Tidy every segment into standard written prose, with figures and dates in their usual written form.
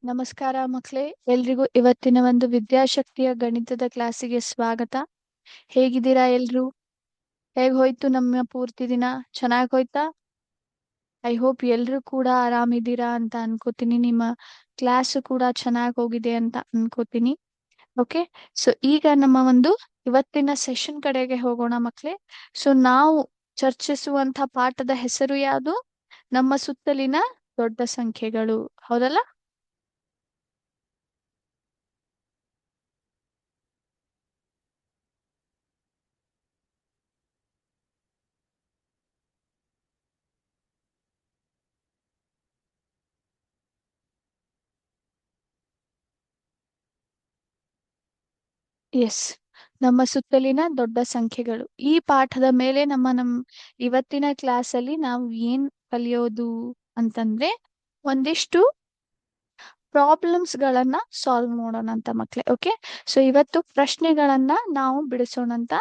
ನಮಸ್ಕಾರ ಮಕ್ಕಳೇ, ಎಲ್ರಿಗೂ ಇವತ್ತಿನ ಒಂದು ವಿದ್ಯಾಶಕ್ತಿಯ ಗಣಿತದ ಕ್ಲಾಸಿಗೆ ಸ್ವಾಗತ. ಹೇಗಿದ್ದೀರಾ ಎಲ್ರು? ಹೇಗ್ ಹೋಯ್ತು ನಮ್ಮ ಪೂರ್ತಿ ದಿನ? ಚೆನ್ನಾಗ್ ಹೋಯ್ತಾ? ಐ ಹೋಪ್ ಎಲ್ರು ಕೂಡ ಆರಾಮಿದ್ದೀರಾ ಅಂತ ಅನ್ಕೋತೀನಿ. ನಿಮ್ಮ ಕ್ಲಾಸ್ ಕೂಡ ಚೆನ್ನಾಗ್ ಹೋಗಿದೆ ಅಂತ ಅನ್ಕೋತೀನಿ. ಓಕೆ, ಸೊ ಈಗ ನಮ್ಮ ಒಂದು ಇವತ್ತಿನ ಸೆಷನ್ ಕಡೆಗೆ ಹೋಗೋಣ ಮಕ್ಕಳೇ. ಸೊ ನಾವು ಚರ್ಚಿಸುವಂತ ಪಾಠದ ಹೆಸರು ಯಾವುದು? ನಮ್ಮ ಸುತ್ತಲಿನ ದೊಡ್ಡ ಸಂಖ್ಯೆಗಳು. ಹೌದಲ್ಲ? ಎಸ್, ನಮ್ಮ ಸುತ್ತಲಿನ ದೊಡ್ಡ ಸಂಖ್ಯೆಗಳು. ಈ ಪಾಠದ ಮೇಲೆ ನಮ್ಮ ಇವತ್ತಿನ ಕ್ಲಾಸ್ ಅಲ್ಲಿ ನಾವು ಏನ್ ಕಲಿಯೋದು ಅಂತಂದ್ರೆ ಒಂದಿಷ್ಟು ಪ್ರಾಬ್ಲಮ್ಸ್ ಗಳನ್ನ ಸಾಲ್ವ್ ಮಾಡೋಣ ಅಂತ ಮಕ್ಳೇ. ಓಕೆ, ಸೊ ಇವತ್ತು ಪ್ರಶ್ನೆಗಳನ್ನ ನಾವು ಬಿಡಿಸೋಣಂತ.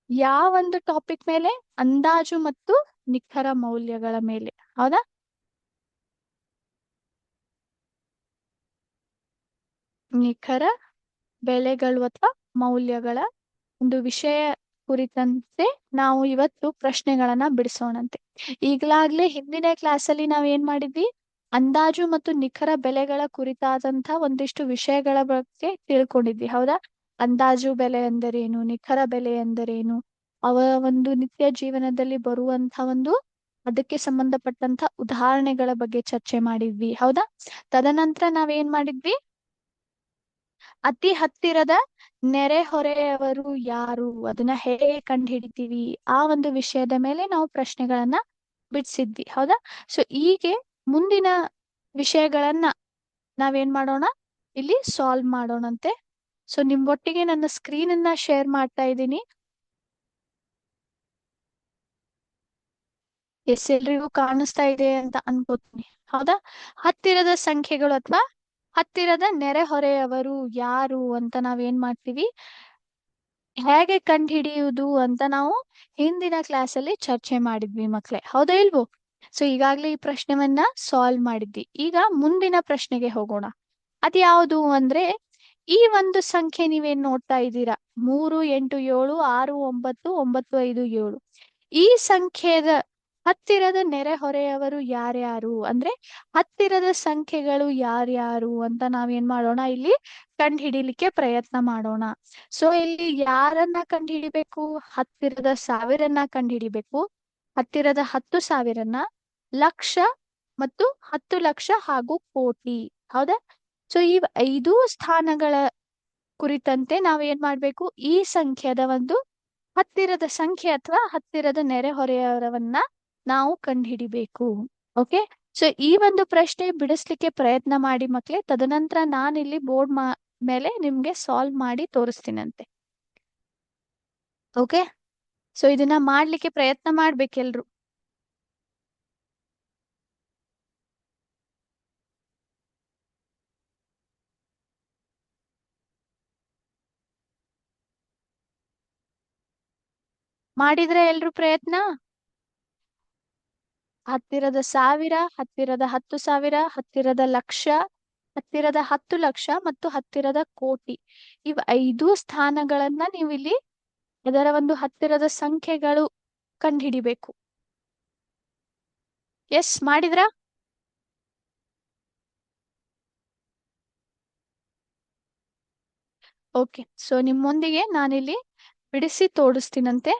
ಯಾವೊಂದು ಟಾಪಿಕ್ ಮೇಲೆ? ಅಂದಾಜು ಮತ್ತು ನಿಖರ ಮೌಲ್ಯಗಳ ಮೇಲೆ. ಹೌದಾ? ನಿಖರ ಬೆಲೆಗಳು ಅಥವಾ ಮೌಲ್ಯಗಳ ಒಂದು ವಿಷಯ ಕುರಿತಂತೆ ನಾವು ಇವತ್ತು ಪ್ರಶ್ನೆಗಳನ್ನ ಬಿಡಿಸೋಣಂತೆ. ಈಗಲಾಗ್ಲೇ ಹಿಂದಿನ ಕ್ಲಾಸ್ ಅಲ್ಲಿ ನಾವ್ ಏನ್ ಮಾಡಿದ್ವಿ? ಅಂದಾಜು ಮತ್ತು ನಿಖರ ಬೆಲೆಗಳ ಕುರಿತಾದಂತ ಒಂದಿಷ್ಟು ವಿಷಯಗಳ ಬಗ್ಗೆ ತಿಳ್ಕೊಂಡಿದ್ವಿ. ಹೌದಾ? ಅಂದಾಜು ಬೆಲೆ ಎಂದರೇನು, ನಿಖರ ಬೆಲೆ ಎಂದರೇನು, ಅವರ ಒಂದು ನಿತ್ಯ ಜೀವನದಲ್ಲಿ ಬರುವಂತ ಒಂದು ಅದಕ್ಕೆ ಸಂಬಂಧಪಟ್ಟಂತ ಉದಾಹರಣೆಗಳ ಬಗ್ಗೆ ಚರ್ಚೆ ಮಾಡಿದ್ವಿ. ಹೌದಾ? ತದನಂತರ ನಾವೇನ್ ಮಾಡಿದ್ವಿ? ಅತಿ ಹತ್ತಿರದ ನೆರೆಹೊರೆಯವರು ಯಾರು, ಅದನ್ನ ಹೇಗೆ ಕಂಡುಹಿಡಿತೀವಿ, ಆ ಒಂದು ವಿಷಯದ ಮೇಲೆ ನಾವು ಪ್ರಶ್ನೆಗಳನ್ನ ಬಿಡಿಸಿದ್ವಿ. ಹೌದಾ? ಸೊ ಹೀಗೆ ಮುಂದಿನ ವಿಷಯಗಳನ್ನ ನಾವೇನ್ ಮಾಡೋಣ? ಇಲ್ಲಿ ಸಾಲ್ವ್ ಮಾಡೋಣಂತೆ. ಸೊ ನಿಮ್ಮೊಟ್ಟಿಗೆ ನನ್ನ ಸ್ಕ್ರೀನ್ ಅನ್ನ ಶೇರ್ ಮಾಡ್ತಾ ಇದ್ದೀನಿ. ಎಸ್, ಎಲ್ರಿಗೂ ಕಾಣಿಸ್ತಾ ಇದೆ ಅಂತ ಅನ್ಕೋತೀನಿ. ಹೌದಾ? ಹತ್ತಿರದ ಸಂಖ್ಯೆಗಳು ಅಥವಾ ಹತ್ತಿರದ ನೆರೆಹೊರೆಯವರು ಯಾರು ಅಂತ ನಾವೇನ್ ಮಾಡ್ತೀವಿ? ಹೇಗೆ ಕಂಡುಹಿಡಿಯುವುದು ಅಂತ ನಾವು ಹಿಂದಿನ ಕ್ಲಾಸ್ ಅಲ್ಲಿ ಚರ್ಚೆ ಮಾಡಿದ್ವಿ ಮಕ್ಳೇ. ಹೌದಾ ಇಲ್ವೋ? ಸೊ ಈಗಾಗ್ಲೇ ಈ ಪ್ರಶ್ನೆವನ್ನ ಸಾಲ್ವ್ ಮಾಡಿದ್ವಿ. ಈಗ ಮುಂದಿನ ಪ್ರಶ್ನೆಗೆ ಹೋಗೋಣ. ಅದ್ಯಾವುದು ಅಂದ್ರೆ, ಈ ಒಂದು ಸಂಖ್ಯೆ ನೀವೇನ್ ನೋಡ್ತಾ ಇದ್ದೀರಾ? 3 8 7 6 9 9 5 7. ಈ ಸಂಖ್ಯೆದ ಹತ್ತಿರದ ನೆರೆಹೊರೆಯವರು ಯಾರ್ಯಾರು ಅಂದ್ರೆ ಹತ್ತಿರದ ಸಂಖ್ಯೆಗಳು ಯಾರ್ಯಾರು ಅಂತ ನಾವೇನ್ ಮಾಡೋಣ? ಇಲ್ಲಿ ಕಂಡುಹಿಡಿಲಿಕ್ಕೆ ಪ್ರಯತ್ನ ಮಾಡೋಣ. ಸೊ ಇಲ್ಲಿ ಯಾರನ್ನ ಕಂಡುಹಿಡಿಬೇಕು? ಹತ್ತಿರದ ಸಾವಿರನ್ನ ಕಂಡುಹಿಡಿಬೇಕು. ಹತ್ತಿರದ 10,000ನ, ಲಕ್ಷ ಮತ್ತು 10 ಲಕ್ಷ ಹಾಗೂ ಕೋಟಿ. ಹೌದಾ? ಸೊ ಈ 5 ಸ್ಥಾನಗಳ ಕುರಿತಂತೆ ನಾವೇನ್ ಮಾಡ್ಬೇಕು? ಈ ಸಂಖ್ಯೆದ ಒಂದು ಹತ್ತಿರದ ಸಂಖ್ಯೆ ಅಥವಾ ಹತ್ತಿರದ ನೆರೆಹೊರೆಯವರನ್ನ ನಾವು ಕಂಡುಹಿಡಿಬೇಕು. ಓಕೆ, ಸೊ ಈ ಒಂದು ಪ್ರಶ್ನೆ ಬಿಡಿಸ್ಲಿಕ್ಕೆ ಪ್ರಯತ್ನ ಮಾಡಿ ಮಕ್ಳೇ. ತದನಂತರ ನಾನಿಲ್ಲಿ ಬೋರ್ಡ್ ಮೇಲೆ ನಿಮ್ಗೆ ಸಾಲ್ವ್ ಮಾಡಿ ತೋರಿಸ್ತೀನಂತೆ. ಓಕೆ, ಸೊ ಇದನ್ನ ಮಾಡ್ಲಿಕ್ಕೆ ಪ್ರಯತ್ನ ಮಾಡ್ಬೇಕೆಲ್ರು. ಮಾಡಿದ್ರೆ ಎಲ್ರು ಪ್ರಯತ್ನ? ಹತ್ತಿರದ 1000, ಹತ್ತಿರದ 10,000, ಹತ್ತಿರದ ಲಕ್ಷ, ಹತ್ತಿರದ 10 ಲಕ್ಷ ಮತ್ತು ಹತ್ತಿರದ ಕೋಟಿ. ಇವ್ 5 ಸ್ಥಾನಗಳನ್ನ ನೀವು ಇಲ್ಲಿ ಅದರ ಒಂದು ಹತ್ತಿರದ ಸಂಖ್ಯೆಗಳು ಕಂಡುಹಿಡಿಬೇಕು. ಎಸ್, ಮಾಡಿದ್ರಾ? ಓಕೆ, ಸೊ ನಿಮ್ಮೊಂದಿಗೆ ನಾನಿಲ್ಲಿ ಬಿಡಿಸಿ ತೋರಿಸ್ತೀನಂತೆ.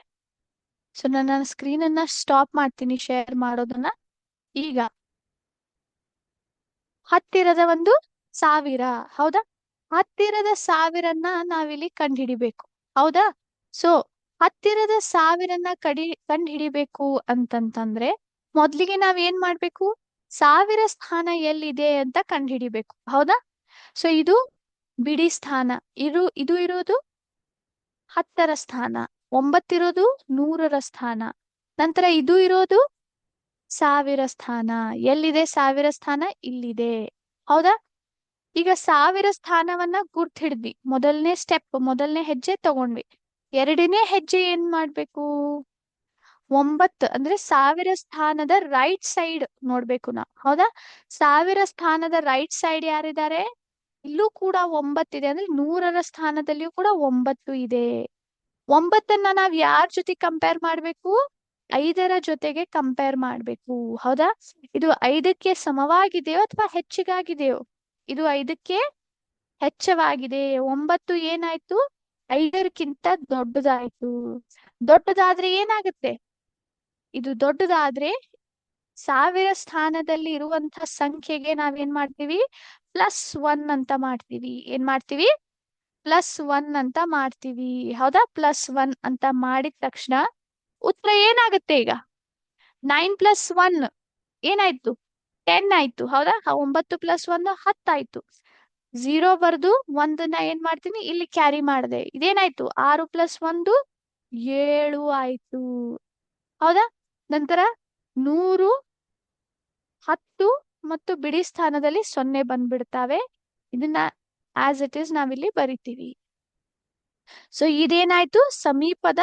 ಸೊ ನನ್ನ ಸ್ಕ್ರೀನ್ ಅನ್ನ ಸ್ಟಾಪ್ ಮಾಡ್ತೀನಿ ಶೇರ್ ಮಾಡೋದನ್ನ. ಈಗ ಹತ್ತಿರದ ಒಂದು 1000. ಹೌದಾ? ಹತ್ತಿರದ 1000ನ್ನ ನಾವಿಲ್ಲಿ ಕಂಡುಹಿಡಿಬೇಕು. ಹೌದಾ? ಸೊ ಹತ್ತಿರದ 1000ನ್ನ ಕಂಡುಹಿಡಿಬೇಕು ಅಂತಂತಂದ್ರೆ ಮೊದ್ಲಿಗೆ ನಾವ್ ಏನ್ ಮಾಡ್ಬೇಕು? 1000 ಸ್ಥಾನ ಎಲ್ಲಿದೆ ಅಂತ ಕಂಡುಹಿಡಿಬೇಕು. ಹೌದಾ? ಸೊ ಇದು ಬಿಡಿ ಸ್ಥಾನ. ಇದು ಇರೋದು 10ರ ಸ್ಥಾನ. 9 ಇರೋದು 100ರ ಸ್ಥಾನ. ನಂತರ ಇದು ಇರೋದು 1000 ಸ್ಥಾನ. ಎಲ್ಲಿದೆ 1000 ಸ್ಥಾನ? ಇಲ್ಲಿದೆ. ಹೌದಾ? ಈಗ 1000 ಸ್ಥಾನವನ್ನ ಗುರ್ತ್ ಹಿಡಿದ್ವಿ. ಮೊದಲನೇ ಹೆಜ್ಜೆ ತಗೊಂಡ್ವಿ. ಎರಡನೇ ಹೆಜ್ಜೆ ಏನ್ ಮಾಡ್ಬೇಕು? 9 ಅಂದ್ರೆ 1000 ಸ್ಥಾನದ ರೈಟ್ ಸೈಡ್ ನೋಡ್ಬೇಕು ನಾವು, ಹೌದಾ? 1000 ಸ್ಥಾನದ ರೈಟ್ ಸೈಡ್ ಯಾರಿದ್ದಾರೆ? ಇಲ್ಲೂ ಕೂಡ 9 ಇದೆ, ಅಂದ್ರೆ 100ರ ಸ್ಥಾನದಲ್ಲಿಯೂ ಕೂಡ 9 ಇದೆ. 9ನ್ನ ನಾವ್ ಯಾರ ಜೊತೆ ಕಂಪೇರ್ ಮಾಡ್ಬೇಕು? 5ರ ಜೊತೆಗೆ ಕಂಪೇರ್ ಮಾಡ್ಬೇಕು, ಹೌದಾ? ಇದು 5ಕ್ಕೆ ಸಮವಾಗಿದೆಯೋ ಅಥವಾ ಹೆಚ್ಚಿಗಾಗಿದೆಯೋ? ಇದು 5ಕ್ಕೆ ಹೆಚ್ಚವಾಗಿದೆ. 9 ಏನಾಯ್ತು? 5ಕ್ಕಿಂತ ದೊಡ್ಡದಾಯ್ತು. ದೊಡ್ಡದಾದ್ರೆ ಏನಾಗುತ್ತೆ? ಇದು ದೊಡ್ಡದಾದ್ರೆ 1000 ಸ್ಥಾನದಲ್ಲಿ ಇರುವಂತಹ ಸಂಖ್ಯೆಗೆ ನಾವೇನ್ ಮಾಡ್ತೀವಿ? +1 ಅಂತ ಮಾಡ್ತೀವಿ. ಏನ್ ಮಾಡ್ತೀವಿ? +1 ಅಂತ ಮಾಡ್ತೀವಿ, ಹೌದಾ? +1 ಅಂತ ಮಾಡಿದ ತಕ್ಷಣ ಉತ್ತರ ಏನಾಗುತ್ತೆ ಈಗ? 9 + 1 ಏನಾಯ್ತು? 10 ಆಯ್ತು, ಹೌದಾ? 9 + 1 10 ಆಯ್ತು. 0 ಬರ್ದು 1ನ್ನ ಏನ್ ಮಾಡ್ತೀನಿ? ಇಲ್ಲಿ ಕ್ಯಾರಿ ಮಾಡಿದೆ. ಇದೇನಾಯ್ತು? 6 + 1 7 ಆಯ್ತು, ಹೌದಾ? ನಂತರ 100, 10 ಮತ್ತು ಬಿಡಿ ಸ್ಥಾನದಲ್ಲಿ 0 ಬಂದ್ಬಿಡ್ತಾವೆ. ಇದನ್ನ ಆಸ್ ಇಟ್ ಈಸ್ ನಾವಿಲ್ಲಿ ಬರಿತೀವಿ. ಸೊ ಇದೇನಾಯ್ತು? ಸಮೀಪದ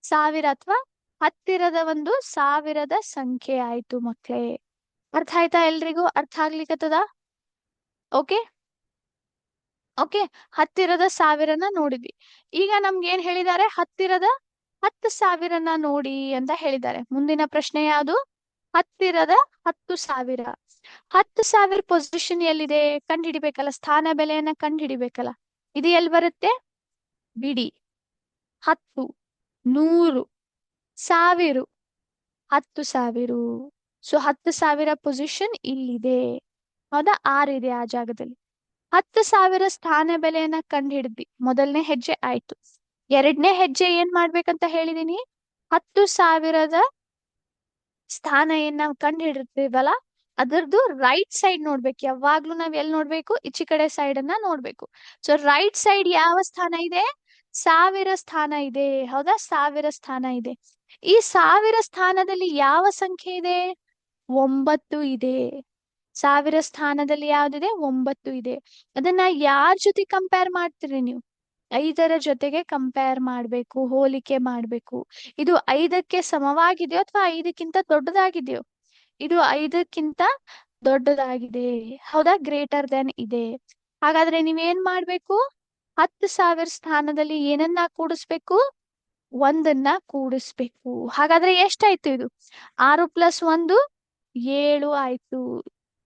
1000 ಅಥವಾ ಹತ್ತಿರದ ಒಂದು 1000ದ ಸಂಖ್ಯೆ ಆಯ್ತು ಮಕ್ಳೇ. ಅರ್ಥ ಆಯ್ತಾ? ಎಲ್ರಿಗೂ ಅರ್ಥ ಆಗ್ಲಿಕ್ಕತ್ತದ? Okay okay. ಹತ್ತಿರದ 1000ನ ನೋಡಿದ್ವಿ. ಈಗ ನಮ್ಗೆ ಏನ್ ಹೇಳಿದ್ದಾರೆ? ಹತ್ತಿರದ 10,000ನ ನೋಡಿ ಅಂತ ಹೇಳಿದ್ದಾರೆ. ಮುಂದಿನ ಪ್ರಶ್ನೆ ಯಾವುದು? ಹತ್ತಿರದ 10,000. 10,000 ಪೊಸಿಷನ್ ಎಲ್ಲಿದೆ? ಕಂಡುಹಿಡಿಬೇಕಲ್ಲ, ಸ್ಥಾನ ಬೆಲೆಯನ್ನ ಕಂಡುಹಿಡಿಬೇಕಲ್ಲ. ಇದು ಎಲ್ಲಿ ಬರುತ್ತೆ? ಬಿಡಿ. 10, 100, 1000, 10,000. ಸೊ 10,000 ಪೊಸಿಷನ್ ಇಲ್ಲಿದೆ, ಹೌದಾ? 6 ಇದೆ ಆ ಜಾಗದಲ್ಲಿ. 10,000 ಸ್ಥಾನ ಬೆಲೆಯನ್ನ ಕಂಡು ಹಿಡಿದ್ವಿ. ಮೊದಲನೇ ಹೆಜ್ಜೆ ಆಯ್ತು. ಎರಡನೇ ಹೆಜ್ಜೆ ಏನ್ ಮಾಡ್ಬೇಕಂತ ಹೇಳಿದೀನಿ? 10,000ದ ಸ್ಥಾನ ಏನ್ ನಾವ್ ಕಂಡು ಹಿಡಿರ್ತೀವಲ್ಲ, ಅದರದ್ದು ರೈಟ್ ಸೈಡ್ ನೋಡ್ಬೇಕು. ಯಾವಾಗ್ಲೂ ನಾವ್ ಎಲ್ಲಿ ನೋಡ್ಬೇಕು? ಈಚೆ ಕಡೆ ಸೈಡ್ ಅನ್ನ ನೋಡ್ಬೇಕು. ಸೊ ರೈಟ್ ಸೈಡ್ ಯಾವ ಸ್ಥಾನ ಇದೆ? 1000 ಸ್ಥಾನ ಇದೆ, ಹೌದಾ? 1000 ಸ್ಥಾನ ಇದೆ. ಈ 1000 ಸ್ಥಾನದಲ್ಲಿ ಯಾವ ಸಂಖ್ಯೆ ಇದೆ? 9 ಇದೆ. 1000 ಸ್ಥಾನದಲ್ಲಿ ಯಾವ್ದಿದೆ? 9 ಇದೆ. ಅದನ್ನ ಯಾರ ಜೊತೆ ಕಂಪೇರ್ ಮಾಡ್ತೀರಿ ನೀವು? 5ರ ಜೊತೆಗೆ ಕಂಪೇರ್ ಮಾಡ್ಬೇಕು, ಹೋಲಿಕೆ ಮಾಡ್ಬೇಕು. ಇದು 5ಕ್ಕೆ ಸಮವಾಗಿದೆಯೋ ಅಥವಾ 5ಕ್ಕಿಂತ ದೊಡ್ಡದಾಗಿದೆಯೋ? ಇದು 5ಕ್ಕಿಂತ ದೊಡ್ಡದಾಗಿದೆ, ಹೌದಾ? ಗ್ರೇಟರ್ ದೆನ್ ಇದೆ. ಹಾಗಾದ್ರೆ ನೀವೇನ್ ಮಾಡ್ಬೇಕು? 10,000 ಸ್ಥಾನದಲ್ಲಿ ಏನನ್ನ ಕೂಡಿಸ್ಬೇಕು? 1ನ್ನ ಕೂಡಿಸ್ಬೇಕು. ಹಾಗಾದ್ರೆ ಎಷ್ಟಾಯ್ತು ಇದು? 6 + 1 7 ಆಯ್ತು.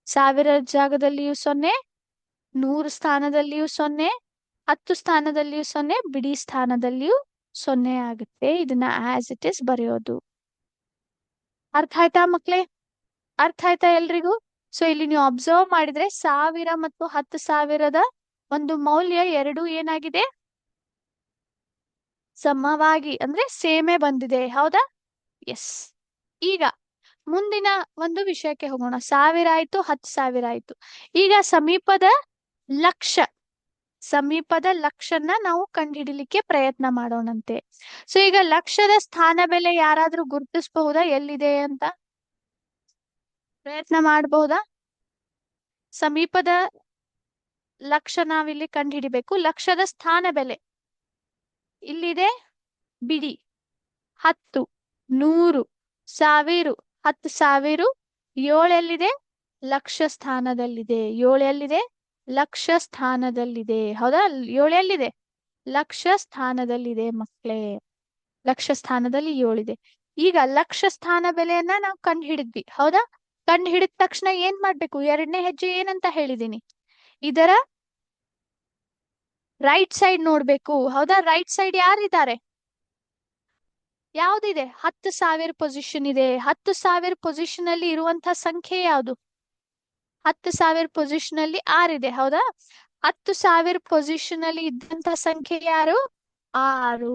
1000 ಜಾಗದಲ್ಲಿಯೂ 0, 100 ಸ್ಥಾನದಲ್ಲಿಯೂ 0, 10 ಸ್ಥಾನದಲ್ಲಿಯೂ 0, ಬಿಡಿ ಸ್ಥಾನದಲ್ಲಿಯೂ 0 ಆಗುತ್ತೆ. ಇದನ್ನ ಆಸ್ ಇಟ್ ಇಸ್ ಬರೆಯೋದು. ಅರ್ಥ ಆಯ್ತಾ ಮಕ್ಳೇ? ಅರ್ಥ ಆಯ್ತಾ ಎಲ್ರಿಗೂ? ಸೊ ಇಲ್ಲಿ ನೀವು ಅಬ್ಸರ್ವ್ ಮಾಡಿದ್ರೆ 1000 ಮತ್ತು 10,000ದ ಒಂದು ಮೌಲ್ಯ ಎರಡೂ ಏನಾಗಿದೆ? ಸಮವಾಗಿ, ಅಂದ್ರೆ ಸೇಮೇ ಬಂದಿದೆ, ಹೌದಾ? ಎಸ್. ಈಗ ಮುಂದಿನ ಒಂದು ವಿಷಯಕ್ಕೆ ಹೋಗೋಣ. 1000 ಆಯ್ತು, 10,000 ಆಯ್ತು. ಈಗ ಸಮೀಪದ ಲಕ್ಷನ ನಾವು ಕಂಡುಹಿಡಿಲಿಕ್ಕೆ ಪ್ರಯತ್ನ ಮಾಡೋಣಂತೆ. ಸೊ ಈಗ ಲಕ್ಷದ ಸ್ಥಾನ ಬೆಲೆ ಯಾರಾದ್ರೂ ಗುರುತಿಸಬಹುದಾ ಎಲ್ಲಿದೆ ಅಂತ? ಪ್ರಯತ್ನ ಮಾಡಬಹುದಾ? ಸಮೀಪದ ಲಕ್ಷ ನಾವಿಲ್ಲಿ ಕಂಡುಹಿಡಿಬೇಕು. ಲಕ್ಷದ ಸ್ಥಾನ ಬೆಲೆ ಇಲ್ಲಿದೆ. ಬಿಡಿ 10, 100, 1000, 10,000. 7 ಎಲ್ಲಿದೆ? ಲಕ್ಷ ಸ್ಥಾನದಲ್ಲಿದೆ. 7 ಎಲ್ಲಿದೆ? ಲಕ್ಷ ಸ್ಥಾನದಲ್ಲಿದೆ, ಹೌದಾ? 7 ಎಲ್ಲಿದೆ? ಲಕ್ಷ ಸ್ಥಾನದಲ್ಲಿದೆ ಮಕ್ಕಳೇ. ಲಕ್ಷ ಸ್ಥಾನದಲ್ಲಿ 7 ಇದೆ. ಈಗ ಲಕ್ಷ ಸ್ಥಾನ ಬೆಲೆಯನ್ನ ನಾವು ಕಂಡು ಹಿಡಿದ್ವಿ, ಹೌದಾ? ಕಂಡು ಹಿಡಿದ ತಕ್ಷಣ ಏನ್ ಮಾಡ್ಬೇಕು? ಎರಡನೇ ಹೆಜ್ಜೆ ಏನಂತ ಹೇಳಿದೀನಿ? ಇದರ ರೈಟ್ ಸೈಡ್ ನೋಡ್ಬೇಕು, ಹೌದಾ? ರೈಟ್ ಸೈಡ್ ಯಾರಿದ್ದಾರೆ? ಯಾವ್ದಿದೆ? 10,000 ಪೊಸಿಷನ್ ಇದೆ. 10,000 ಪೊಸಿಷನ್ ಅಲ್ಲಿ ಇರುವಂತಹ ಸಂಖ್ಯೆ ಯಾವುದು? 10,000 ಪೊಸಿಷನ್ ಅಲ್ಲಿ 6 ಇದೆ, ಹೌದಾ? 10,000 ಪೊಸಿಷನ್ ಅಲ್ಲಿ ಇದ್ದಂತ ಸಂಖ್ಯೆ ಯಾರು? 6.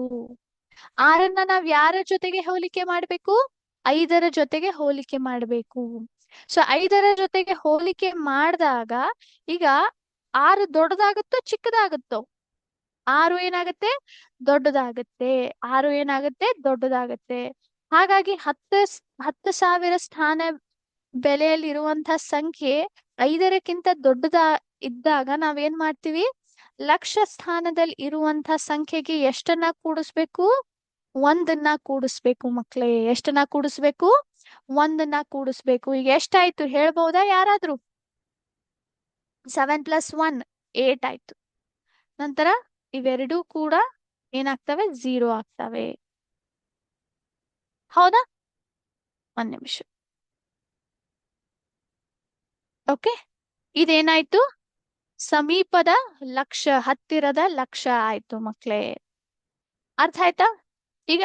6ನ್ನ ನಾವ್ ಯಾರ ಜೊತೆಗೆ ಹೋಲಿಕೆ ಮಾಡ್ಬೇಕು? 5ರ ಜೊತೆಗೆ ಹೋಲಿಕೆ ಮಾಡ್ಬೇಕು. ಸೊ 5ರ ಜೊತೆಗೆ ಹೋಲಿಕೆ ಮಾಡಿದಾಗ ಈಗ 6 ದೊಡ್ಡದಾಗುತ್ತೋ ಚಿಕ್ಕದಾಗುತ್ತೋ? 6 ಏನಾಗುತ್ತೆ? ದೊಡ್ಡದಾಗುತ್ತೆ. 6 ಏನಾಗುತ್ತೆ? ದೊಡ್ಡದಾಗುತ್ತೆ. ಹಾಗಾಗಿ 10,000 ಸ್ಥಾನ ಬೆಲೆಯಲ್ಲಿರುವಂತಹ ಸಂಖ್ಯೆ 5ರಕ್ಕಿಂತ ಇದ್ದಾಗ ನಾವೇನ್ ಮಾಡ್ತೀವಿ? ಲಕ್ಷ ಸ್ಥಾನದಲ್ಲಿ ಇರುವಂತಹ ಸಂಖ್ಯೆಗೆ ಎಷ್ಟನ್ನ ಕೂಡಿಸ್ಬೇಕು? ಒಂದನ್ನ ಕೂಡಿಸ್ಬೇಕು ಮಕ್ಳೇ. ಎಷ್ಟನ್ನ ಕೂಡಿಸ್ಬೇಕು? ಒಂದನ್ನ ಕೂಡಿಸ್ಬೇಕು. ಈಗ ಎಷ್ಟಾಯ್ತು ಹೇಳ್ಬಹುದಾ ಯಾರಾದ್ರೂ? 7 + 1 8 ಆಯ್ತು. ನಂತರ ಇವೆರಡೂ ಕೂಡ ಏನಾಗ್ತವೆ? 0 ಆಗ್ತವೆ. ಹೌದಾ? ಒಂದ್ ನಿಮಿಷ. ಓಕೆ, ಇದೇನಾಯ್ತು? ಸಮೀಪದ ಲಕ್ಷ, ಹತ್ತಿರದ ಲಕ್ಷ ಆಯ್ತು ಮಕ್ಳೇ. ಅರ್ಥ ಆಯ್ತಾ? ಈಗ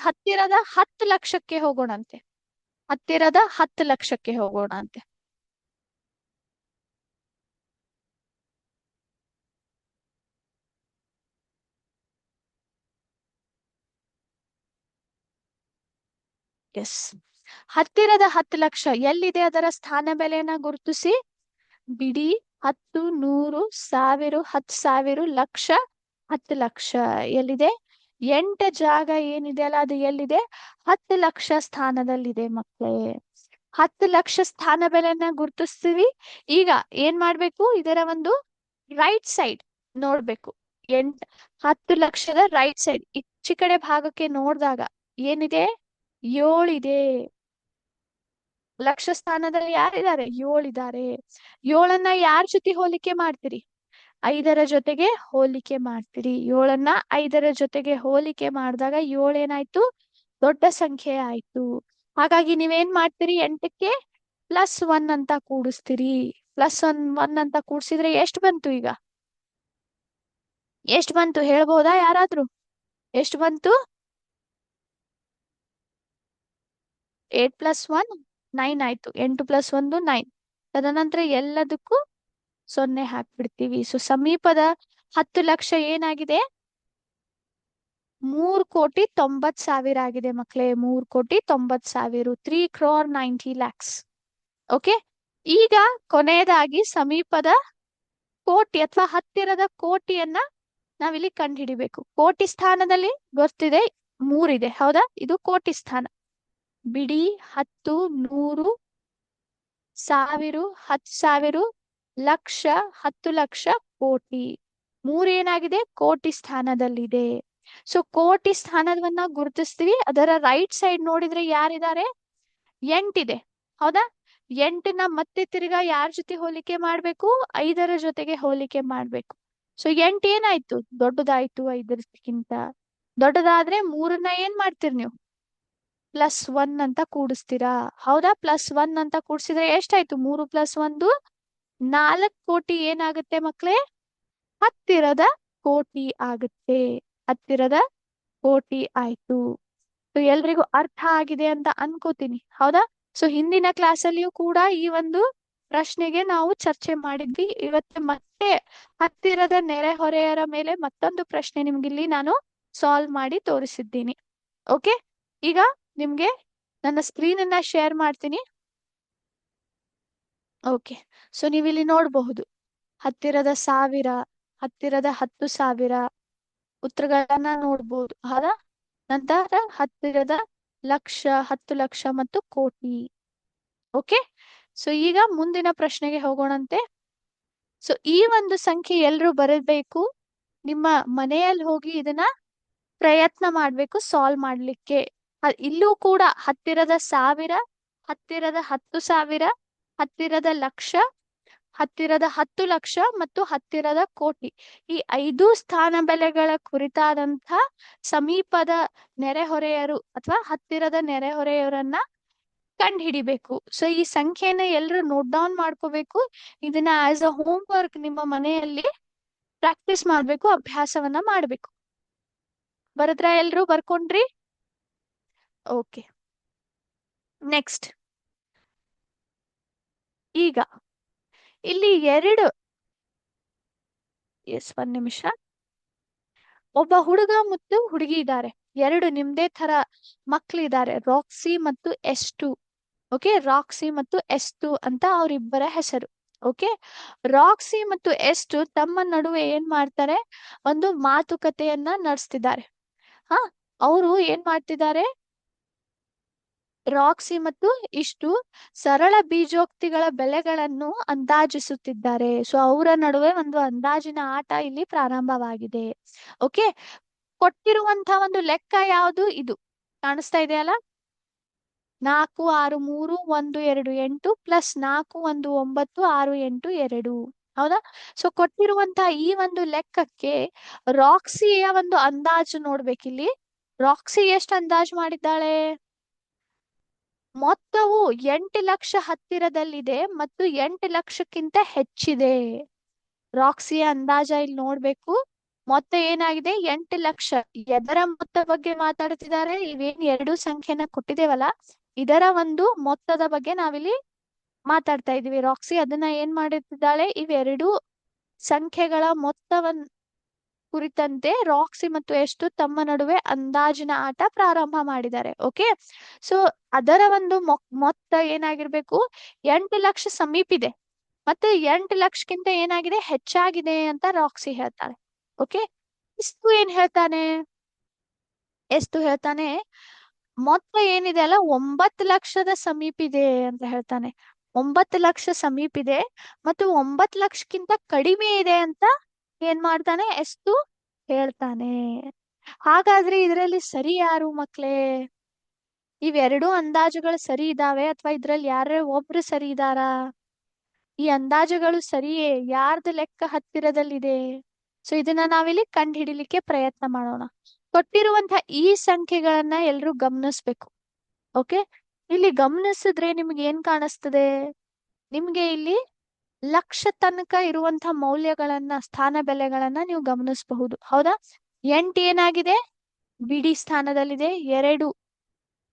ಹತ್ತಿರದ 10 ಲಕ್ಷಕ್ಕೆ ಹೋಗೋಣಂತೆ. ಹತ್ತಿರದ 10 ಲಕ್ಷಕ್ಕೆ ಹೋಗೋಣಂತೆ. ಎಸ್, ಹತ್ತಿರದ 10 ಲಕ್ಷ ಎಲ್ಲಿದೆ? ಅದರ ಸ್ಥಾನ ಬೆಲೆಯನ್ನ ಗುರುತಿಸಿ. ಬಿಡಿ, 10, 100, 1000, 10,000, ಲಕ್ಷ, 10 ಲಕ್ಷ ಎಲ್ಲಿದೆ? 8 ಜಾಗ ಏನಿದೆ ಅಲ್ಲ, ಅದು ಎಲ್ಲಿದೆ? 10 ಲಕ್ಷ ಸ್ಥಾನದಲ್ಲಿದೆ ಮಕ್ಕಳೇ. 10 ಲಕ್ಷ ಸ್ಥಾನ ಬೆಲೆಯನ್ನ ಗುರುತಿಸ್ತೀವಿ. ಈಗ ಏನ್ ಮಾಡ್ಬೇಕು? ಇದರ ಒಂದು ರೈಟ್ ಸೈಡ್ ನೋಡ್ಬೇಕು. 10 ಲಕ್ಷದ ರೈಟ್ ಸೈಡ್ ಈಚೆ ಕಡೆ ಭಾಗಕ್ಕೆ ನೋಡಿದಾಗ ಏನಿದೆ? 7 ಇದೆ. ಲಕ್ಷ ಸ್ಥಾನದಲ್ಲಿ ಯಾರಿದ್ದಾರೆ? 7 ಇದ್ದಾರೆ. 7ಅನ್ನ ಯಾರ ಜೊತೆ ಹೋಲಿಕೆ ಮಾಡ್ತೀರಿ? 5ರ ಜೊತೆಗೆ ಹೋಲಿಕೆ ಮಾಡ್ತೀರಿ. 7ಅನ್ನ 5ರ ಜೊತೆಗೆ ಹೋಲಿಕೆ ಮಾಡಿದಾಗ 7 ಏನಾಯ್ತು? ದೊಡ್ಡ ಸಂಖ್ಯೆ ಆಯ್ತು. ಹಾಗಾಗಿ ನೀವೇನ್ ಮಾಡ್ತೀರಿ? 8ಕ್ಕೆ +1 ಅಂತ ಕೂಡಿಸ್ತೀರಿ. +1 ಅಂತ ಕೂಡ್ಸಿದ್ರೆ ಎಷ್ಟು ಬಂತು? ಈಗ ಎಷ್ಟು ಬಂತು ಹೇಳ್ಬೋದಾ ಯಾರಾದ್ರೂ? ಎಷ್ಟು ಬಂತು? 8 + 1 9 ಆಯ್ತು. 8 + 1 9. ತದನಂತರ ಎಲ್ಲದಕ್ಕೂ 0 ಹಾಕ್ಬಿಡ್ತೀವಿ. ಸೊ ಸಮೀಪದ 10 ಲಕ್ಷ ಏನಾಗಿದೆ? 3,90,000 ಆಗಿದೆ ಮಕ್ಕಳೇ. 3,90,000. 3,90,00,000. ಓಕೆ, ಈಗ ಕೊನೆಯದಾಗಿ ಸಮೀಪದ ಕೋಟಿ ಅಥವಾ ಹತ್ತಿರದ ಕೋಟಿಯನ್ನ ನಾವಿಲ್ಲಿ ಕಂಡುಹಿಡಿಬೇಕು. ಕೋಟಿ ಸ್ಥಾನದಲ್ಲಿ ಗೊತ್ತಿದೆ 3 ಇದೆ. ಹೌದಾ? ಇದು ಕೋಟಿ ಸ್ಥಾನ. ಬಿಡಿ, 10, 100, 1000, 10,000, ಲಕ್ಷ, 10 ಲಕ್ಷ, ಕೋಟಿ. 3 ಏನಾಗಿದೆ? ಕೋಟಿ ಸ್ಥಾನದಲ್ಲಿದೆ. ಸೊ ಕೋಟಿ ಸ್ಥಾನವನ್ನ ಗುರುತಿಸ್ತೀವಿ. ಅದರ ರೈಟ್ ಸೈಡ್ ನೋಡಿದ್ರೆ ಯಾರಿದ್ದಾರೆ? 8 ಇದೆ. ಹೌದಾ? 8ನ ಮತ್ತೆ ತಿರ್ಗಾ ಯಾರ ಜೊತೆ ಹೋಲಿಕೆ ಮಾಡ್ಬೇಕು? 5ರ ಜೊತೆಗೆ ಹೋಲಿಕೆ ಮಾಡ್ಬೇಕು. ಸೊ 8 ಏನಾಯ್ತು? ದೊಡ್ಡದಾಯ್ತು 5ಕ್ಕಿಂತ. ದೊಡ್ಡದಾದ್ರೆ 3ನ್ನ ಏನ್ ಮಾಡ್ತೀರಿ ನೀವು? +1 ಅಂತ ಕೂಡಿಸ್ತೀರಾ. ಹೌದಾ? +1 ಅಂತ ಕೂಡಿಸಿದ್ರೆ ಎಷ್ಟಾಯ್ತು? 3 + 1 4 ಕೋಟಿ ಏನಾಗುತ್ತೆ ಮಕ್ಳೇ? ಹತ್ತಿರದ ಕೋಟಿ ಆಗುತ್ತೆ. ಹತ್ತಿರದ ಕೋಟಿ ಆಯ್ತು. ಸೊ ಎಲ್ರಿಗೂ ಅರ್ಥ ಆಗಿದೆ ಅಂತ ಅನ್ಕೋತೀನಿ. ಹೌದಾ? ಸೊ ಹಿಂದಿನ ಕ್ಲಾಸಲ್ಲಿಯೂ ಕೂಡ ಈ ಒಂದು ಪ್ರಶ್ನೆಗೆ ನಾವು ಚರ್ಚೆ ಮಾಡಿದ್ವಿ. ಇವತ್ತು ಮತ್ತೆ ಹತ್ತಿರದ ನೆರೆಹೊರೆಯರ ಮೇಲೆ ಮತ್ತೊಂದು ಪ್ರಶ್ನೆ ನಿಮ್ಗಿಲ್ಲಿ ನಾನು ಸಾಲ್ವ್ ಮಾಡಿ ತೋರಿಸಿದ್ದೀನಿ. ಓಕೆ, ಈಗ ನಿಮ್ಗೆ ನನ್ನ ಸ್ಕ್ರೀನ್ ಅನ್ನ ಶೇರ್ ಮಾಡ್ತೀನಿ. ಓಕೆ, ಸೊ ನೀವಿಲ್ಲಿ ನೋಡಬಹುದು ಹತ್ತಿರದ 1000, ಹತ್ತಿರದ 10,000 ಉತ್ತರಗಳನ್ನ ನೋಡ್ಬೋದು. ಹೌದಾ? ನಂತರ ಹತ್ತಿರದ ಲಕ್ಷ, 10 ಲಕ್ಷ ಮತ್ತು ಕೋಟಿ. ಓಕೆ, ಸೊ ಈಗ ಮುಂದಿನ ಪ್ರಶ್ನೆಗೆ ಹೋಗೋಣಂತೆ. ಸೊ ಈ ಒಂದು ಸಂಖ್ಯೆ ಎಲ್ರು ಬರಬೇಕು. ನಿಮ್ಮ ಮನೆಯಲ್ಲಿ ಹೋಗಿ ಇದನ್ನ ಪ್ರಯತ್ನ ಮಾಡ್ಬೇಕು ಸಾಲ್ವ್ ಮಾಡ್ಲಿಕ್ಕೆ. ಇಲ್ಲೂ ಕೂಡ ಹತ್ತಿರದ 1000, ಹತ್ತಿರದ 10,000, ಹತ್ತಿರದ ಲಕ್ಷ, ಹತ್ತಿರದ 10 ಲಕ್ಷ ಮತ್ತು ಹತ್ತಿರದ ಕೋಟಿ, ಈ 5 ಸ್ಥಾನ ಬೆಲೆಗಳ ಕುರಿತಾದಂಥ ಸಮೀಪದ ನೆರೆಹೊರೆಯರು ಅಥವಾ ಹತ್ತಿರದ ನೆರೆಹೊರೆಯವರನ್ನ ಕಂಡು ಹಿಡಿಬೇಕು. ಸೊ ಈ ಸಂಖ್ಯೆನ ಎಲ್ರು ನೋಟ್ ಡೌನ್ ಮಾಡ್ಕೋಬೇಕು. ಇದನ್ನ ಆಸ್ ಅ ಹೋಮ್ ವರ್ಕ್ ನಿಮ್ಮ ಮನೆಯಲ್ಲಿ ಪ್ರಾಕ್ಟೀಸ್ ಮಾಡ್ಬೇಕು, ಅಭ್ಯಾಸವನ್ನ ಮಾಡ್ಬೇಕು. ಬರದ್ರ ಎಲ್ರು? ಬರ್ಕೊಂಡ್ರಿ? Okay, next. ಈಗ ಇಲ್ಲಿ ಒಂದ್ ನಿಮಿಷ. ಒಬ್ಬ ಹುಡುಗ ಮತ್ತು ಹುಡುಗಿ ಇದ್ದಾರೆ. 2 ನಿಮ್ದೇ ತರ ಮಕ್ಳಿದ್ದಾರೆ, ರಾಕ್ಸಿ ಮತ್ತು S2. ಓಕೆ, ರಾಕ್ಸಿ ಮತ್ತು S2 ಅಂತ ಅವರಿಬ್ಬರ ಹೆಸರು. ಓಕೆ, ರಾಕ್ಸಿ ಮತ್ತು S2 ತಮ್ಮ ನಡುವೆ ಏನ್ ಮಾಡ್ತಾರೆ? ಒಂದು ಮಾತುಕತೆಯನ್ನ ನಡೆಸ್ತಿದ್ದಾರೆ. ಹಾ, ಅವರು ಏನ್ ಮಾಡ್ತಿದ್ದಾರೆ? ರಾಕ್ಸಿ ಮತ್ತು ಇಷ್ಟು ಸರಳ ಬೀಜೋಕ್ತಿಗಳ ಬೆಲೆಗಳನ್ನು ಅಂದಾಜಿಸುತ್ತಿದ್ದಾರೆ. ಸೊ ಅವರ ನಡುವೆ ಒಂದು ಅಂದಾಜಿನ ಆಟ ಇಲ್ಲಿ ಪ್ರಾರಂಭವಾಗಿದೆ. ಓಕೆ, ಕೊಟ್ಟಿರುವಂತಹ ಒಂದು ಲೆಕ್ಕ ಯಾವುದು? ಇದು ಕಾಣಿಸ್ತಾ ಇದೆಯಲ್ಲ, 4 6 3 1 2 8 ಪ್ಲಸ್ 4 1 9 6 8 2. ಹೌದಾ? ಸೊ ಕೊಟ್ಟಿರುವಂತಹ ಈ ಒಂದು ಲೆಕ್ಕಕ್ಕೆ ರಾಕ್ಸಿಯ ಒಂದು ಅಂದಾಜು ನೋಡ್ಬೇಕಿಲ್ಲಿ. ರಾಕ್ಸಿ ಎಷ್ಟು ಅಂದಾಜು ಮಾಡಿದ್ದಾಳೆ? ಮೊತ್ತವು 8 ಲಕ್ಷ ಹತ್ತಿರದಲ್ಲಿದೆ ಮತ್ತು 8 ಲಕ್ಷಕ್ಕಿಂತ ಹೆಚ್ಚಿದೆ. ರಾಕ್ಸಿಯ ಅಂದಾಜ ಇಲ್ಲಿ ನೋಡ್ಬೇಕು. ಮೊತ್ತ ಏನಾಗಿದೆ? 8 ಲಕ್ಷ. ಎದರ ಮೊತ್ತ ಬಗ್ಗೆ ಮಾತಾಡ್ತಿದ್ದಾರೆ? ಇವೇನ್ ಎರಡು ಸಂಖ್ಯೆನ ಕೊಟ್ಟಿದ್ದೇವಲ್ಲ, ಇದರ ಒಂದು ಮೊತ್ತದ ಬಗ್ಗೆ ನಾವಿಲ್ಲಿ ಮಾತಾಡ್ತಾ ಇದೀವಿ. ರಾಕ್ಸಿ ಅದನ್ನ ಏನ್ ಮಾಡಿರ್ತಿದ್ದಾಳೆ? ಇವೆರಡು ಸಂಖ್ಯೆಗಳ ಮೊತ್ತವನ್ನ ಕುರಿತಂತೆ ರಾಕ್ಸಿ ಮತ್ತು ಎಷ್ಟು ತಮ್ಮ ನಡುವೆ ಅಂದಾಜಿನ ಆಟ ಪ್ರಾರಂಭ ಮಾಡಿದ್ದಾರೆ. ಓಕೆ, ಸೊ ಅದರ ಒಂದು ಮೊತ್ತ ಏನಾಗಿರ್ಬೇಕು? 8 ಲಕ್ಷ ಸಮೀಪಿದೆ ಮತ್ತೆ 8 ಲಕ್ಷಕ್ಕಿಂತ ಏನಾಗಿದೆ? ಹೆಚ್ಚಾಗಿದೆ ಅಂತ ರಾಕ್ಸಿ ಹೇಳ್ತಾಳೆ. ಓಕೆ, ಇಷ್ಟು ಏನ್ ಹೇಳ್ತಾನೆ? ಎಷ್ಟು ಹೇಳ್ತಾನೆ? ಮೊತ್ತ ಏನಿದೆ ಅಲ್ಲ, 9 ಲಕ್ಷದ ಸಮೀಪಿದೆ ಅಂತ ಹೇಳ್ತಾನೆ. 9 ಲಕ್ಷ ಸಮೀಪಿದೆ ಮತ್ತು 9 ಲಕ್ಷಕ್ಕಿಂತ ಕಡಿಮೆ ಇದೆ ಅಂತ ಏನ್ ಮಾಡ್ತಾನೆ? ಎಷ್ಟು ಹೇಳ್ತಾನೆ. ಹಾಗಾದ್ರೆ ಇದರಲ್ಲಿ ಸರಿ ಯಾರು ಮಕ್ಳೇ? ಇವೆರಡೂ ಅಂದಾಜುಗಳು ಸರಿ ಇದಾವೆ ಅಥವಾ ಇದ್ರಲ್ಲಿ ಯಾರೇ ಒಬ್ರು ಸರಿ ಇದಾರಾ? ಈ ಅಂದಾಜುಗಳು ಸರಿಯೇ? ಯಾರ್ದು ಲೆಕ್ಕ ಹತ್ತಿರದಲ್ಲಿದೆ? ಸೊ ಇದನ್ನ ನಾವಿಲ್ಲಿ ಕಂಡು ಹಿಡಿಲಿಕ್ಕೆ ಪ್ರಯತ್ನ ಮಾಡೋಣ. ಕೊಟ್ಟಿರುವಂತಹ ಈ ಸಂಖ್ಯೆಗಳನ್ನ ಎಲ್ರು ಗಮನಿಸ್ಬೇಕು. ಓಕೆ, ಇಲ್ಲಿ ಗಮನಿಸಿದ್ರೆ ನಿಮ್ಗೆ ಏನ್ ಕಾಣಿಸ್ತದೆ? ನಿಮ್ಗೆ ಇಲ್ಲಿ ಲಕ್ಷ ತನಕ ಇರುವಂತಹ ಮೌಲ್ಯಗಳನ್ನ, ಸ್ಥಾನ ಬೆಲೆಗಳನ್ನ ನೀವು ಗಮನಿಸಬಹುದು. ಹೌದಾ? 8 ಏನಾಗಿದೆ? ಬಿಡಿ ಸ್ಥಾನದಲ್ಲಿದೆ. 2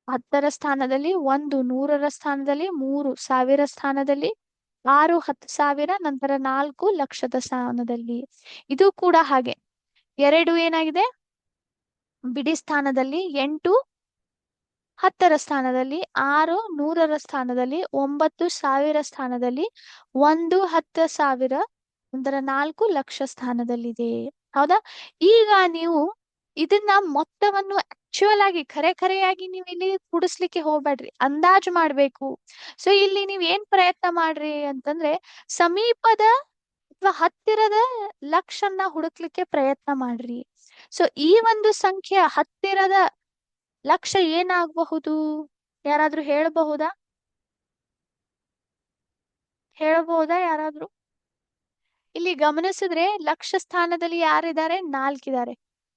10ರ ಸ್ಥಾನದಲ್ಲಿ, 1 100ರ ಸ್ಥಾನದಲ್ಲಿ, 3 1000 ಸ್ಥಾನದಲ್ಲಿ, 6 10,000, ನಂತರ 4 ಲಕ್ಷದ ಸ್ಥಾನದಲ್ಲಿ. ಇದು ಕೂಡ ಹಾಗೆ. 2 ಏನಾಗಿದೆ? ಬಿಡಿ ಸ್ಥಾನದಲ್ಲಿ, 8 10ರ ಸ್ಥಾನದಲ್ಲಿ, 6 100ರ ಸ್ಥಾನದಲ್ಲಿ, 9 1000 ಸ್ಥಾನದಲ್ಲಿ, 1 10,000, ನಂತರ 4 ಲಕ್ಷ ಸ್ಥಾನದಲ್ಲಿದೆ. ಹೌದಾ? ಈಗ ನೀವು ಇದನ್ನ ಮೊತ್ತವನ್ನು ಆಕ್ಚುಯಲ್ ಆಗಿ ಖರೆಯಾಗಿ ನೀವು ಇಲ್ಲಿ ಕೂಡಿಸ್ಲಿಕ್ಕೆ ಹೋಗ್ಬೇಡ್ರಿ, ಅಂದಾಜು ಮಾಡ್ಬೇಕು. ಸೊ ಇಲ್ಲಿ ನೀವ್ ಏನ್ ಪ್ರಯತ್ನ ಮಾಡ್ರಿ ಅಂತಂದ್ರೆ, ಸಮೀಪದ ಅಥವಾ ಹತ್ತಿರದ ಲಕ್ಷನ್ನ ಹುಡುಕ್ಲಿಕ್ಕೆ ಪ್ರಯತ್ನ ಮಾಡ್ರಿ. ಸೊ ಈ ಒಂದು ಸಂಖ್ಯೆ ಹತ್ತಿರದ ಲಕ್ಷ ಏನಾಗಬಹುದು? ಯಾರಾದ್ರೂ ಹೇಳಬಹುದಾ? ಯಾರಾದ್ರೂ? ಇಲ್ಲಿ ಗಮನಿಸಿದ್ರೆ ಲಕ್ಷ ಸ್ಥಾನದಲ್ಲಿ ಯಾರಿದ್ದಾರೆ? 4 ಇದ್ದಾರೆ.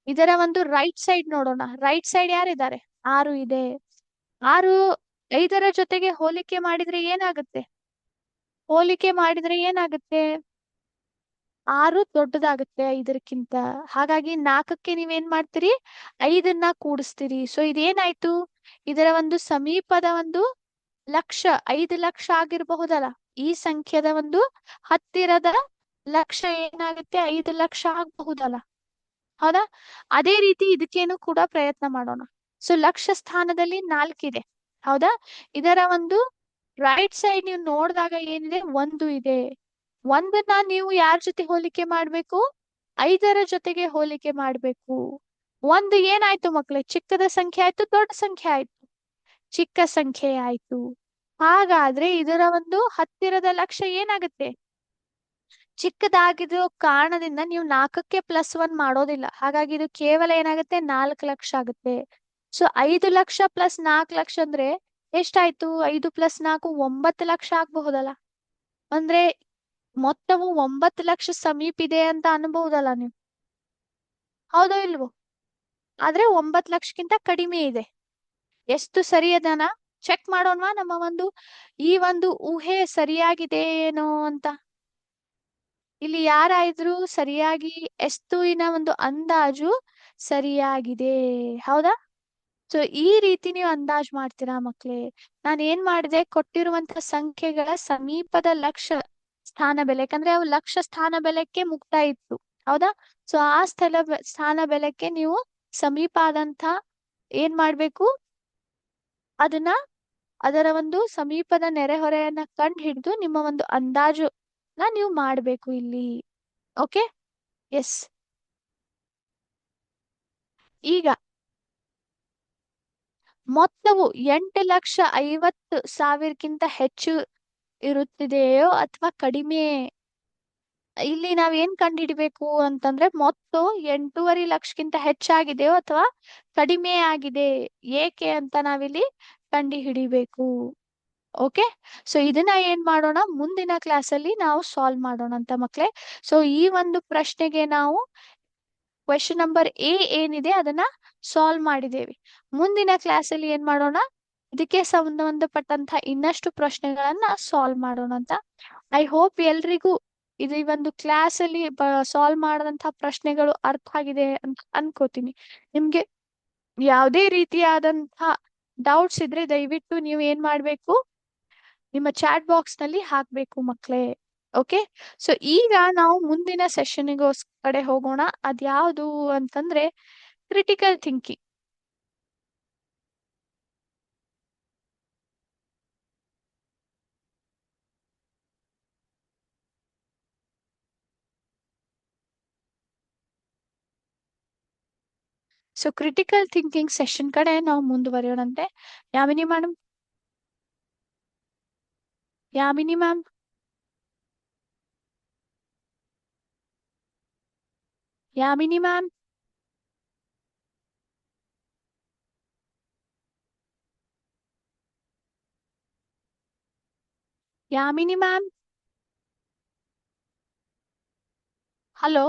ಇದರ ಒಂದು ರೈಟ್ ಸೈಡ್ ನೋಡೋಣ. ರೈಟ್ ಸೈಡ್ ಯಾರಿದ್ದಾರೆ? 6 ಇದೆ. 6 5ರ ಜೊತೆಗೆ ಹೋಲಿಕೆ ಮಾಡಿದ್ರೆ ಏನಾಗುತ್ತೆ? 6 ದೊಡ್ಡದಾಗುತ್ತೆ 5ಕ್ಕಿಂತ. ಹಾಗಾಗಿ 4ಕ್ಕೆ ನೀವೇನ್ ಮಾಡ್ತೀರಿ? 5ನ್ನ ಕೂಡಿಸ್ತೀರಿ. ಸೊ ಇದೇನಾಯ್ತು? ಇದರ ಒಂದು ಸಮೀಪದ ಒಂದು ಲಕ್ಷ 5 ಲಕ್ಷ ಆಗಿರಬಹುದಲ್ಲ. ಈ ಸಂಖ್ಯೆದ ಒಂದು ಹತ್ತಿರದ ಲಕ್ಷ ಏನಾಗುತ್ತೆ? 5 ಲಕ್ಷ ಆಗಬಹುದಲ್ಲ. ಹೌದಾ? ಅದೇ ರೀತಿ ಇದಕ್ಕೇನು ಕೂಡ ಪ್ರಯತ್ನ ಮಾಡೋಣ. ಸೊ ಲಕ್ಷ ಸ್ಥಾನದಲ್ಲಿ 4 ಇದೆ. ಹೌದಾ? ಇದರ ಒಂದು ರೈಟ್ ಸೈಡ್ ನೀವು ನೋಡಿದಾಗ ಏನಿದೆ? 1 ಇದೆ. 1ನ್ನ ನೀವು ಯಾರ ಜೊತೆ ಹೋಲಿಕೆ ಮಾಡ್ಬೇಕು? 5ರ ಜೊತೆಗೆ ಹೋಲಿಕೆ ಮಾಡ್ಬೇಕು. 1 ಏನಾಯ್ತು ಮಕ್ಳೇ? ಚಿಕ್ಕದ ಸಂಖ್ಯೆ ಆಯ್ತು, ದೊಡ್ಡ ಸಂಖ್ಯೆ ಆಯ್ತು? ಚಿಕ್ಕ ಸಂಖ್ಯೆ ಆಯ್ತು. ಹಾಗಾದ್ರೆ ಇದರ ಒಂದು ಹತ್ತಿರದ ಲಕ್ಷ ಏನಾಗುತ್ತೆ? ಚಿಕ್ಕದಾಗಿರೋ ಕಾರಣದಿಂದ ನೀವು 4ಕ್ಕೆ +1 ಮಾಡೋದಿಲ್ಲ. ಹಾಗಾಗಿ ಇದು ಕೇವಲ ಏನಾಗುತ್ತೆ? 4 ಲಕ್ಷ ಆಗುತ್ತೆ. ಸೊ 5 ಲಕ್ಷ ಪ್ಲಸ್ 4 ಲಕ್ಷ ಅಂದ್ರೆ ಎಷ್ಟಾಯ್ತು? 5 + 4 9 ಲಕ್ಷ ಆಗ್ಬಹುದಲ್ಲ. ಅಂದ್ರೆ ಮೊತ್ತವು 9 ಲಕ್ಷ ಸಮೀಪಿದೆ ಅಂತ ಅನ್ಬಹುದಲ್ಲ ನೀವು. ಹೌದೋ ಇಲ್ವೋ? ಆದ್ರೆ 9 ಲಕ್ಷಕ್ಕಿಂತ ಕಡಿಮೆ ಇದೆ. ಎಷ್ಟು ಸರಿ ಅದನ ಚೆಕ್ ಮಾಡೋಣವಾ? ನಮ್ಮ ಒಂದು ಈ ಒಂದು ಊಹೆ ಸರಿಯಾಗಿದೆ ಏನೋ ಅಂತ. ಇಲ್ಲಿ ಯಾರಾಯ್ದ್ರು ಸರಿಯಾಗಿ ಎಸ್ತುವಿನ ಒಂದು ಅಂದಾಜು ಸರಿಯಾಗಿದೆ. ಹೌದಾ? ಸೊ ಈ ರೀತಿ ನೀವು ಅಂದಾಜು ಮಾಡ್ತೀರಾ ಮಕ್ಳೇ? ನಾನು ಏನ್ ಮಾಡಿದೆ? ಕೊಟ್ಟಿರುವಂತಹ ಸಂಖ್ಯೆಗಳ ಸಮೀಪದ ಲಕ್ಷ ಸ್ಥಾನ ಬೆಲೆ, ಯಾಕಂದ್ರೆ ಅವು ಲಕ್ಷ ಸ್ಥಾನ ಬೆಲೆಕ್ಕೆ ಮುಕ್ತಾಯ ಇತ್ತು. ಹೌದಾ? ಸೊ ಆ ಸ್ಥಾನ ಬೆಲೆಕ್ಕೆ ನೀವು ಸಮೀಪ ಆದಂತ ಏನ್ ಮಾಡ್ಬೇಕು? ಅದನ್ನ ಅದರ ಒಂದು ಸಮೀಪದ ನೆರೆಹೊರೆಯನ್ನ ಕಂಡು ಹಿಡಿದು ನಿಮ್ಮ ಒಂದು ಅಂದಾಜು ನೀವು ಮಾಡ್ಬೇಕು ಇಲ್ಲಿ. Okay, yes. ಈಗ ಮೊತ್ತವು 8,50,000ಕ್ಕಿಂತ ಹೆಚ್ಚು ಇರುತ್ತಿದೆಯೋ ಅಥವಾ ಕಡಿಮೆ ಇಲ್ಲಿ ನಾವ್ ಏನ್ ಕಂಡುಹಿಡಿಬೇಕು ಅಂತಂದ್ರೆ ಮೊತ್ತು 8.5 ಲಕ್ಷಕ್ಕಿಂತ ಹೆಚ್ಚಾಗಿದೆಯೋ ಅಥವಾ ಕಡಿಮೆ ಆಗಿದೆ ಏಕೆ ಅಂತ ನಾವಿಲ್ಲಿ ಕಂಡು ಹಿಡಿಬೇಕು. ಓಕೆ. ಸೊ ಇದನ್ನ ಏನ್ ಮಾಡೋಣ, ಮುಂದಿನ ಕ್ಲಾಸಲ್ಲಿ ನಾವು ಸಾಲ್ವ್ ಮಾಡೋಣ ಅಂತ ಮಕ್ಳೇ. ಸೊ ಈ ಒಂದು ಪ್ರಶ್ನೆಗೆ ನಾವು ಕ್ವೆಶ್ಚನ್ ನಂಬರ್ ಏನಿದೆ ಅದನ್ನ ಸಾಲ್ವ್ ಮಾಡಿದ್ದೇವೆ. ಮುಂದಿನ ಕ್ಲಾಸಲ್ಲಿ ಏನ್ ಮಾಡೋಣ, ಇದಕ್ಕೆ ಸಂಬಂಧಪಟ್ಟಂತ ಇನ್ನಷ್ಟು ಪ್ರಶ್ನೆಗಳನ್ನ ಸಾಲ್ವ್ ಮಾಡೋಣ ಅಂತ. ಐ ಹೋಪ್ ಎಲ್ರಿಗೂ ಇದು ಈ ಒಂದು ಕ್ಲಾಸ್ ಅಲ್ಲಿ ಸಾಲ್ವ್ ಮಾಡದಂತಹ ಪ್ರಶ್ನೆಗಳು ಅರ್ಥ ಆಗಿದೆ ಅಂತ ಅನ್ಕೋತೀನಿ. ನಿಮ್ಗೆ ಯಾವುದೇ ರೀತಿಯಾದಂತಹ ಡೌಟ್ಸ್ ಇದ್ರೆ ದಯವಿಟ್ಟು ನೀವು ಏನ್ ಮಾಡ್ಬೇಕು, ನಿಮ್ಮ ಚಾಟ್ ಬಾಕ್ಸ್ ನಲ್ಲಿ ಹಾಕ್ಬೇಕು ಮಕ್ಕಳೇ. ಓಕೆ. ಸೊ ಈಗ ನಾವು ಮುಂದಿನ ಕಡೆ ಹೋಗೋಣ. ಅದ್ಯಾವುದು ಅಂತಂದ್ರೆ critical thinking. So critical thinking session ಕಡೆ ನಾವು ಮುಂದುವರಿಯೋಣಂತೆ. ಯಾಮಿನಿ ಮೇಡಮ್, ಯಾಮಿನಿ ಮ್ಯಾಮ್, ಯಾಮಿನಿ ಮ್ಯಾಮ್, ಯಾಮಿನಿ ಮ್ಯಾಮ್, ಹಲೋ.